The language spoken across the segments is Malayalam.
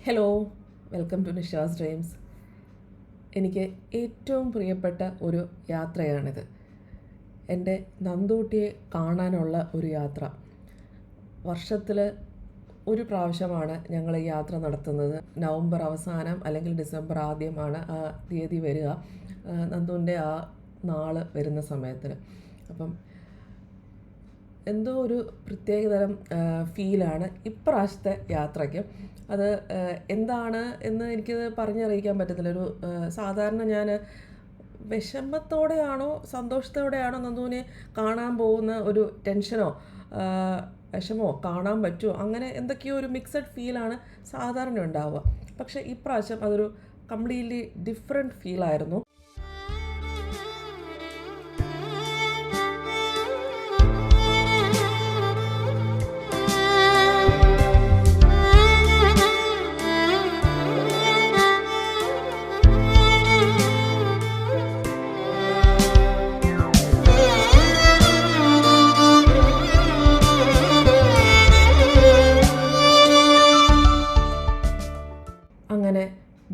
Hello, welcome to Nisha's dreams. എനിക്ക് ഏറ്റവും പ്രിയപ്പെട്ട ഒരു യാത്രയാണിത്. എൻ്റെ നന്ദൂട്ടിയെ കാണാനുള്ള ഒരു യാത്ര. വർഷത്തിൽ ഒരു പ്രാവശ്യമാണ് ഞങ്ങൾ ഈ യാത്ര നടത്തുന്നത്. നവംബർ അവസാനം അല്ലെങ്കിൽ ഡിസംബർ ആദ്യമാണ് ആ തീയതി വരിക, നന്ദുവിൻ്റെ ആ നാൾ വരുന്ന സമയത്തിന്. അപ്പം എന്തോ ഒരു പ്രത്യേകതരം ഫീലാണ് ഇപ്രാവശ്യത്തെ യാത്രയ്ക്ക്. അത് എന്താണ് എന്ന് എനിക്കത് പറഞ്ഞറിയിക്കാൻ പറ്റത്തില്ല. ഒരു സാധാരണ ഞാൻ വിഷമത്തോടെയാണോ സന്തോഷത്തോടെയാണോ നന്ദുവിനെ കാണാൻ പോകുന്ന ഒരു ടെൻഷനോ വിഷമോ കാണാൻ പറ്റുമോ അങ്ങനെ എന്തൊക്കെയോ ഒരു മിക്സഡ് ഫീലാണ് സാധാരണ ഉണ്ടാവുക. പക്ഷേ ഇപ്രാവശ്യം അതൊരു കംപ്ലീറ്റ്ലി ഡിഫറെൻറ്റ് ഫീലായിരുന്നു. അങ്ങനെ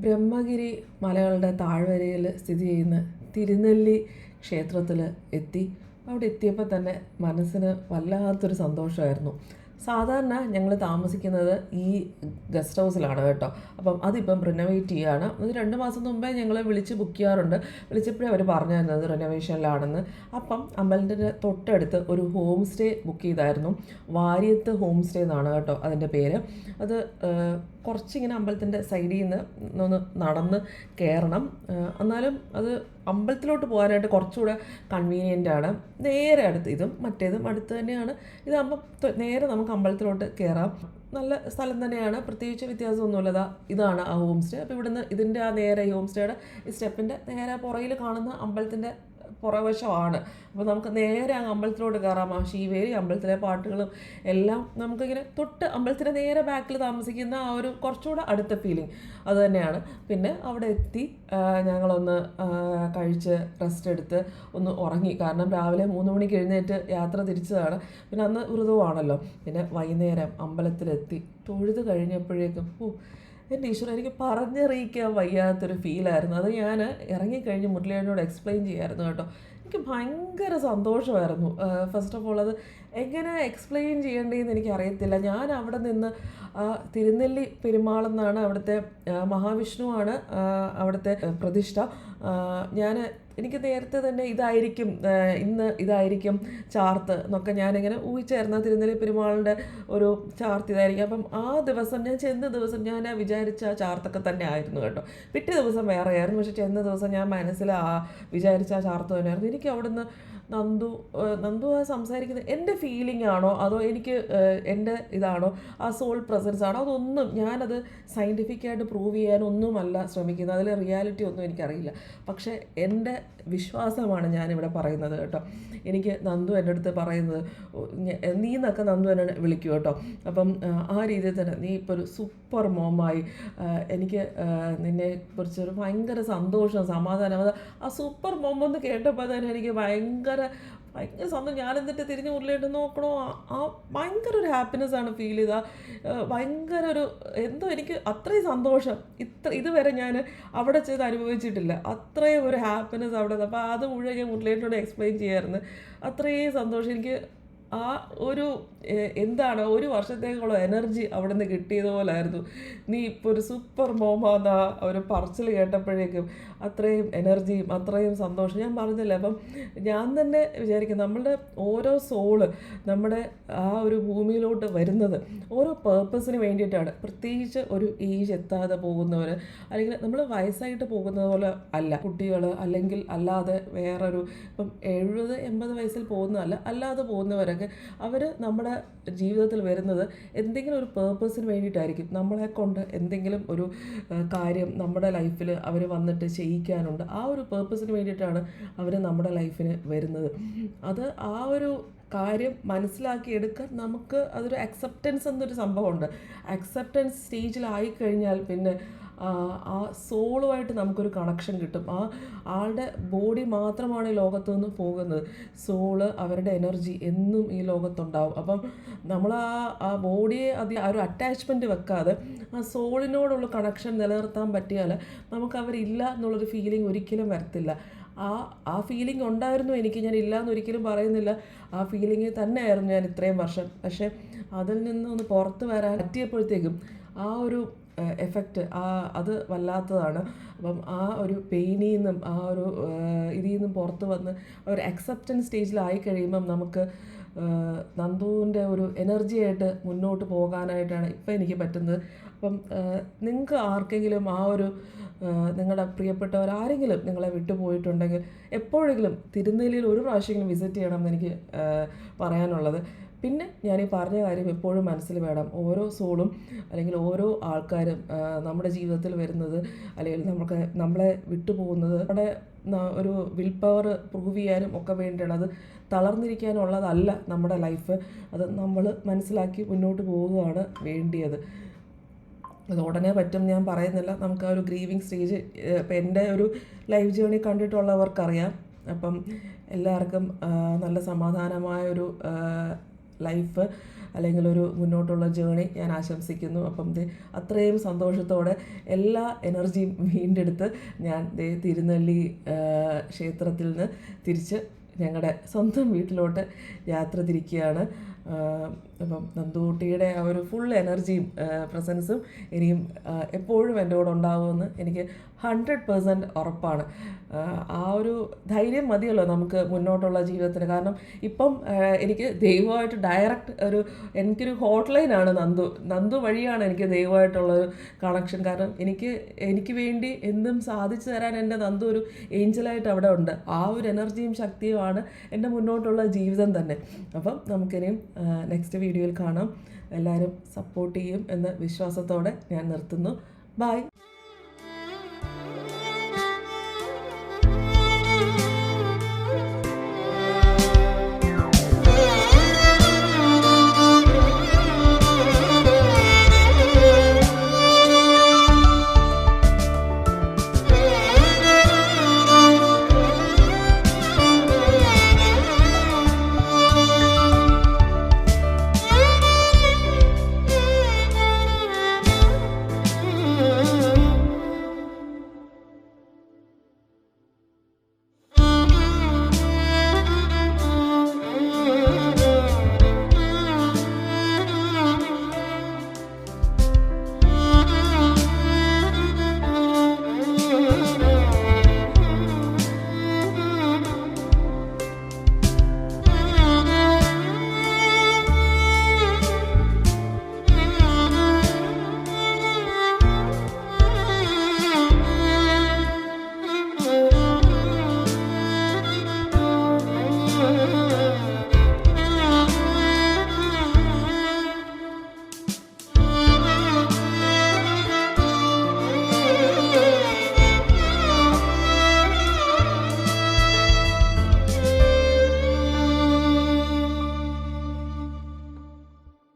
ബ്രഹ്മഗിരി മലകളുടെ താഴ്വരയിൽ സ്ഥിതി ചെയ്യുന്ന തിരുനെല്ലി ക്ഷേത്രത്തിൽ എത്തി. അവിടെ എത്തിയപ്പോൾ തന്നെ മനസ്സിന് വല്ലാത്തൊരു സന്തോഷമായിരുന്നു. സാധാരണ ഞങ്ങൾ താമസിക്കുന്നത് ഈ ഗസ്റ്റ് ഹൗസിലാണ് കേട്ടോ. അപ്പം അതിപ്പം റിനോവേറ്റ് ചെയ്യുകയാണ്. അത് 2 മാസം മുമ്പേ ഞങ്ങൾ വിളിച്ച് ബുക്ക് ചെയ്യാറുണ്ട്. വിളിച്ചപ്പോഴേ അവർ പറഞ്ഞിരുന്നത് റിനോവേഷനിലാണെന്ന്. അപ്പം അമ്പലത്തിൻ്റെ തൊട്ടടുത്ത് ഒരു ഹോം സ്റ്റേ ബുക്ക് ചെയ്തായിരുന്നു. വാര്യത്ത് ഹോം സ്റ്റേ എന്നാണ് കേട്ടോ അതിൻ്റെ പേര്. അത് കുറച്ചിങ്ങനെ അമ്പലത്തിൻ്റെ സൈഡിൽ നിന്ന് ഒന്ന് നടന്ന് കയറണം. എന്നാലും അത് അമ്പലത്തിലോട്ട് പോകാനായിട്ട് കുറച്ചുകൂടെ കൺവീനിയൻ്റ് ആണ്. നേരെ അടുത്ത്, ഇതും മറ്റേതും അടുത്ത് തന്നെയാണ്. ഇതാകുമ്പോൾ നേരെ നമുക്ക് അമ്പലത്തിലോട്ട് കയറാം. നല്ല സ്ഥലം തന്നെയാണ്, പ്രത്യേകിച്ച് വ്യത്യാസമൊന്നുമില്ല. ഇതാണ് ആ ഹോം സ്റ്റേ. അപ്പോൾ ഇവിടുന്ന് ഇതിൻ്റെ ആ നേരെ ഈ ഹോം സ്റ്റേയുടെ ഈ സ്റ്റെപ്പിൻ്റെ നേരെ പുറകിൽ കാണുന്ന അമ്പലത്തിൻ്റെ പുറവശമാണ്. അപ്പോൾ നമുക്ക് നേരെ അങ്ങ് അമ്പലത്തിലോട്ട് കയറാം. ആ ശീവേരി അമ്പലത്തിലെ പാട്ടുകളും എല്ലാം നമുക്കിങ്ങനെ തൊട്ട് അമ്പലത്തിൻ്റെ നേരെ ബാക്കിൽ താമസിക്കുന്ന ആ ഒരു കുറച്ചുകൂടെ അടുത്ത ഫീലിംഗ് അത് തന്നെയാണ്. പിന്നെ അവിടെ എത്തി ഞങ്ങളൊന്ന് കഴിച്ച് റെസ്റ്റ് എടുത്ത് ഒന്ന് ഉറങ്ങി. കാരണം രാവിലെ 3 മണിക്ക് എഴുന്നേറ്റ് യാത്ര തിരിച്ചതാണ്. പിന്നെ അന്ന് വ്രതമാണല്ലോ. പിന്നെ വൈകുന്നേരം അമ്പലത്തിലെത്തി തൊഴുത് കഴിഞ്ഞപ്പോഴേക്കും എൻ്റെ ഈശ്വരൻ, എനിക്ക് പറഞ്ഞറിയിക്കാൻ വയ്യാത്തൊരു ഫീലായിരുന്നു. അത് ഞാൻ ഇറങ്ങിക്കഴിഞ്ഞ് മുരളിയേട്ടനോട് എക്സ്പ്ലെയിൻ ചെയ്യായിരുന്നു കേട്ടോ. എനിക്ക് ഭയങ്കര സന്തോഷമായിരുന്നു. ഫസ്റ്റ് ഓഫ് ഓൾ അത് എങ്ങനെ എക്സ്പ്ലെയിൻ ചെയ്യേണ്ടതെന്ന് എനിക്കറിയത്തില്ല. ഞാൻ അവിടെ നിന്ന് തിരുനെല്ലി പെരുമാളെന്നാണ് അവിടുത്തെ മഹാവിഷ്ണുവാണ് അവിടുത്തെ പ്രതിഷ്ഠ. എനിക്ക് നേരത്തെ തന്നെ ഇന്ന് ഇതായിരിക്കും ചാർത്ത് എന്നൊക്കെ ഞാനിങ്ങനെ ഊഹിച്ചായിരുന്നു. തിരുനെല്ലി പെരുമാളിൻ്റെ ഒരു ചാർത്ത് ഇതായിരിക്കും. അപ്പം ആ ദിവസം ഞാൻ ചെന്ന ദിവസം ഞാൻ വിചാരിച്ച ആ ചാർത്തൊക്കെ തന്നെ ആയിരുന്നു കേട്ടോ. പിറ്റേ ദിവസം വേറെ ആയിരുന്നു. പക്ഷെ ചെന്ന ദിവസം ഞാൻ മനസ്സിൽ വിചാരിച്ച ആ ചാർത്ത് തന്നെയായിരുന്നു. എനിക്ക് അവിടുന്ന് നന്ദു സംസാരിക്കുന്നത് എൻ്റെ ഫീലിംഗ് ആണോ അതോ എനിക്ക് എൻ്റെ ഇതാണോ ആ സോൾ പ്രസൻസ് ആണോ അതൊന്നും ഞാനത് സയൻറ്റിഫിക്കായിട്ട് പ്രൂവ് ചെയ്യാനൊന്നുമല്ല ശ്രമിക്കുന്നത്. അതിൽ റിയാലിറ്റി ഒന്നും എനിക്കറിയില്ല. പക്ഷേ എൻ്റെ വിശ്വാസമാണ് ഞാനിവിടെ പറയുന്നത് കേട്ടോ. എനിക്ക് നന്ദു എൻ്റെ അടുത്ത് പറയുന്നത് നീ എന്നൊക്കെ നന്ദു എന്നെ വിളിക്കും കേട്ടോ. അപ്പം ആ രീതിയിൽ തന്നെ നീ ഇപ്പോൾ ഒരു സൂപ്പർ മോമായി, എനിക്ക് നിന്നെ കുറിച്ചൊരു ഭയങ്കര സന്തോഷം സമാധാനം. ആ സൂപ്പർ മോം എന്ന് കേട്ടപ്പോൾ തന്നെ എനിക്ക് ഭയങ്കര സന്തോഷം. ഞാനെന്നിട്ട് തിരിഞ്ഞ് ഉള്ളിലിട്ട് നോക്കണോ, ആ ഭയങ്കര ഒരു ഹാപ്പിനെസ്സാണ് ഫീൽ ചെയ്ത. ഭയങ്കര ഒരു എന്തോ എനിക്ക് അത്രയും സന്തോഷം ഇതുവരെ ഞാൻ അവിടെ ചെയ്ത് അനുഭവിച്ചിട്ടില്ല. അത്രയും ഒരു ഹാപ്പിനെസ് അവിടെ. അപ്പോൾ അത് മുഴുവൻ ഞാൻ മുരളിയേട്ടനോട് എക്സ്പ്ലെയിൻ ചെയ്യായിരുന്നു. അത്രയും സന്തോഷം എനിക്ക്. ആ ഒരു എന്താണ് ഒരു വർഷത്തേക്കുള്ള എനർജി അവിടെ നിന്ന് കിട്ടിയതുപോലായിരുന്നു. നീ ഇപ്പോൾ ഒരു സൂപ്പർ മോമാന്ന ഒരു പറച്ചിൽ കേട്ടപ്പോഴേക്കും അത്രയും എനർജിയും അത്രയും സന്തോഷം ഞാൻ പറഞ്ഞില്ല. അപ്പം ഞാൻ തന്നെ വിചാരിക്കും നമ്മളുടെ ഓരോ സോള് നമ്മുടെ ആ ഒരു ഭൂമിയിലോട്ട് വരുന്നത് ഓരോ പേർപ്പസിന് വേണ്ടിയിട്ടാണ്. പ്രത്യേകിച്ച് ഒരു ഏജ് എത്താതെ പോകുന്നവർ, അല്ലെങ്കിൽ നമ്മൾ വയസ്സായിട്ട് പോകുന്നത് പോലെ അല്ല കുട്ടികൾ, അല്ലെങ്കിൽ അല്ലാതെ വേറൊരു ഇപ്പം 70-80 വയസ്സിൽ പോകുന്നതല്ല, അല്ലാതെ പോകുന്നവരൊക്കെ അവർ നമ്മുടെ ജീവിതത്തിൽ വരുന്നത് എന്തെങ്കിലും ഒരു പേർപ്പസിന് വേണ്ടിയിട്ടായിരിക്കും. നമ്മളെ കൊണ്ട് എന്തെങ്കിലും ഒരു കാര്യം നമ്മുടെ ലൈഫിൽ അവർ വന്നിട്ട് ചെയ്യിക്കാനുണ്ട്. ആ ഒരു പേർപ്പസിന് വേണ്ടിയിട്ടാണ് അവർ നമ്മുടെ ലൈഫിന് വരുന്നത്. അത് ആ ഒരു കാര്യം മനസ്സിലാക്കിയെടുക്കാൻ നമുക്ക് അതൊരു അക്സെപ്റ്റൻസ് എന്നൊരു സംഭവമുണ്ട്. അക്സെപ്റ്റൻസ് സ്റ്റേജിലായിക്കഴിഞ്ഞാൽ പിന്നെ ആ സോളുമായിട്ട് നമുക്കൊരു കണക്ഷൻ കിട്ടും. ആളുടെ ബോഡി മാത്രമാണ് ഈ ലോകത്തു നിന്ന് പോകുന്നത്, സോള് അവരുടെ എനർജി എന്നും ഈ ലോകത്തുണ്ടാവും. അപ്പം നമ്മൾ ആ ബോഡിയെ ആ ഒരു അറ്റാച്ച്മെൻറ്റ് വെക്കാതെ ആ സോളിനോടുള്ള കണക്ഷൻ നിലനിർത്താൻ പറ്റിയാൽ നമുക്ക് അവരില്ല എന്നുള്ളൊരു ഫീലിംഗ് ഒരിക്കലും വരത്തില്ല. ആ ഫീലിംഗ് ഉണ്ടായിരുന്നു എനിക്ക്, ഞാൻ ഇല്ല എന്നൊരിക്കലും പറയുന്നില്ല. ആ ഫീലിംഗ് തന്നെയായിരുന്നു ഞാൻ ഇത്രയും വർഷം. പക്ഷേ അതിൽ നിന്ന് പുറത്ത് വരാൻ പറ്റിയപ്പോഴത്തേക്കും ആ ഒരു എഫക്റ്റ് അത് വല്ലാത്തതാണ്. അപ്പം ആ ഒരു പെയിനിൽ നിന്നും ആ ഒരു ഇതിൽ നിന്നും പുറത്ത് വന്ന് ഒരു അക്സെപ്റ്റൻസ് സ്റ്റേജിലായി കഴിയുമ്പം നമുക്ക് നന്ദുവിൻ്റെ ഒരു എനർജിയായിട്ട് മുന്നോട്ട് പോകാനായിട്ടാണ് ഇപ്പം എനിക്ക് പറ്റുന്നത്. അപ്പം നിങ്ങൾക്ക് ആർക്കെങ്കിലും ആ ഒരു നിങ്ങളുടെ പ്രിയപ്പെട്ടവരാരെങ്കിലും നിങ്ങളെ വിട്ടുപോയിട്ടുണ്ടെങ്കിൽ എപ്പോഴെങ്കിലും തിരുനെല്ലിയിൽ ഒരു പ്രാവശ്യമെങ്കിലും വിസിറ്റ് ചെയ്യണം എന്ന് എനിക്ക് പറയാനുള്ളത്. പിന്നെ ഞാൻ ഈ പറഞ്ഞ കാര്യം എപ്പോഴും മനസ്സിൽ വേണം. ഓരോ സോളും അല്ലെങ്കിൽ ഓരോ ആൾക്കാരും നമ്മുടെ ജീവിതത്തിൽ വരുന്നത് അല്ലെങ്കിൽ നമ്മളെ വിട്ടുപോകുന്നത് നമ്മുടെ ഒരു വിൽ പവർ പ്രൂവ് ചെയ്യാനും ഒക്കെ വേണ്ടിയാണ്. അത് തളർന്നിരിക്കാനുള്ളതല്ല നമ്മുടെ ലൈഫ്. അത് നമ്മൾ മനസ്സിലാക്കി മുന്നോട്ട് പോവുകയാണ് വേണ്ടിയത്. അത് ഉടനെ പറ്റും ഞാൻ പറയുന്നില്ല. നമുക്ക് ആ ഒരു ഗ്രീവിങ് സ്റ്റേജ് ഇപ്പം എൻ്റെ ഒരു ലൈഫ് ജേണി കണ്ടിട്ടുള്ളവർക്കറിയാം. അപ്പം എല്ലാവർക്കും നല്ല സമാധാനമായൊരു ലൈഫ് അല്ലെങ്കിൽ ഒരു മുന്നോട്ടുള്ള ജേണി ഞാൻ ആശംസിക്കുന്നു. അപ്പം അത്രയും സന്തോഷത്തോടെ എല്ലാ എനർജിയും വീണ്ടെടുത്ത് ഞാൻ തിരുനെല്ലി ക്ഷേത്രത്തിൽ നിന്ന് തിരിച്ച് ഞങ്ങളുടെ സ്വന്തം വീട്ടിലോട്ട് യാത്ര തിരിക്കുകയാണ്. അപ്പം നന്ദുകുട്ടിയുടെ ആ ഒരു ഫുൾ എനർജിയും പ്രസൻസും ഇനിയും എപ്പോഴും എൻ്റെ കൂടെ ഉണ്ടാകുമെന്ന് എനിക്ക് 100% ഉറപ്പാണ്. ആ ഒരു ധൈര്യം മതിയല്ലോ നമുക്ക് മുന്നോട്ടുള്ള ജീവിതത്തിന്. കാരണം ഇപ്പം എനിക്ക് ദൈവമായിട്ട് ഡയറക്റ്റ് എനിക്കൊരു ഹോട്ട് ലൈനാണ് നന്ദു വഴിയാണ് എനിക്ക് ദൈവമായിട്ടുള്ളൊരു കണക്ഷൻ. കാരണം എനിക്ക് വേണ്ടി എന്തും സാധിച്ചു തരാൻ എൻ്റെ നന്ദു ഒരു ഏഞ്ചലായിട്ട് അവിടെ ഉണ്ട്. ആ ഒരു എനർജിയും ശക്തിയുമാണ് എൻ്റെ മുന്നോട്ടുള്ള ജീവിതം തന്നെ. അപ്പം നമുക്കിനിയും നെക്സ്റ്റ് വീഡിയോയിൽ കാണാം. എല്ലാവരും സപ്പോർട്ട് ചെയ്യും എന്ന വിശ്വാസത്തോടെ ഞാൻ നിർത്തുന്നു. ബൈ.